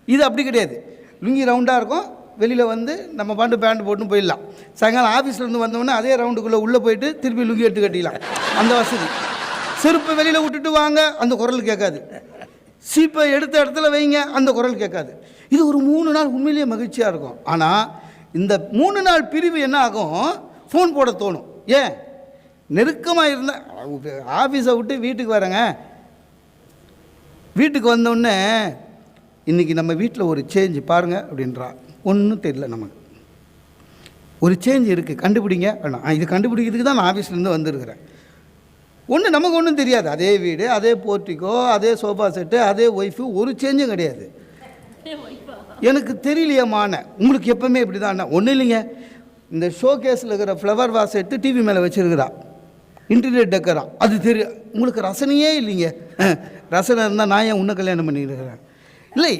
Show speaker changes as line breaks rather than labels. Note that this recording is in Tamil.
இது அப்படி கிடையாது. லுங்கி ரவுண்டாக இருக்கும், வெளியில் வந்து நம்ம பாட்டு பேண்ட் போட்டுன்னு போயிடலாம். சாயங்காலம் ஆஃபீஸ்லேருந்து வந்தோடனே அதே ரவுண்டுக்குள்ளே உள்ளே போயிட்டு திருப்பி லுங்கி எடுத்து கட்டிடலாம், அந்த வசதி. செருப்பை வெளியில் விட்டுட்டு வாங்க, அந்த குரல் கேட்காது. சீப்பை எடுத்த இடத்துல வைங்க, அந்த குரல் கேட்காது. இது ஒரு 3 நாள் உண்மையிலேயே மகிழ்ச்சியாக இருக்கும். ஆனால் இந்த 3 நாள் பிரிவு என்ன ஆகும், ஃபோன் போட தோணும். ஏன், நெருக்கமாக இருந்தால் ஆஃபீஸை விட்டு வீட்டுக்கு வரேங்க, வீட்டுக்கு வந்தோடனே இன்றைக்கி நம்ம வீட்டில் ஒரு சேஞ்சு பாருங்கள் அப்படின்றா. ஒன்றும் தெரியல, நமக்கு ஒரு சேஞ்ச் இருக்குது, கண்டுபிடிங்க. இது கண்டுபிடிக்கிறதுக்கு தான் நான் ஆஃபீஸ்லேருந்து வந்திருக்கிறேன். நமக்கு ஒன்றும் தெரியாது. அதே வீடு, அதே போர்ட்டிக்கோ, அதே சோஃபா செட்டு, அதே ஒய்ஃபு, ஒரு சேஞ்சும் கிடையாது. எனக்கு தெரியலையமான உங்களுக்கு எப்பவுமே இப்படி தான். ஒன்றும் இல்லைங்க, இந்த ஷோ கேஸில் இருக்கிற ஃப்ளவர் வாஸ் எடுத்து டிவி மேலே வச்சுருக்கிறா, இன்டீரியர் டெக்கரா, அது தெரியும். உங்களுக்கு ரசனையே இல்லைங்க. ரசனை இருந்தால் நான் ஏன் உன்னை கல்யாணம் பண்ணிக்கிறேன்? இல்லை,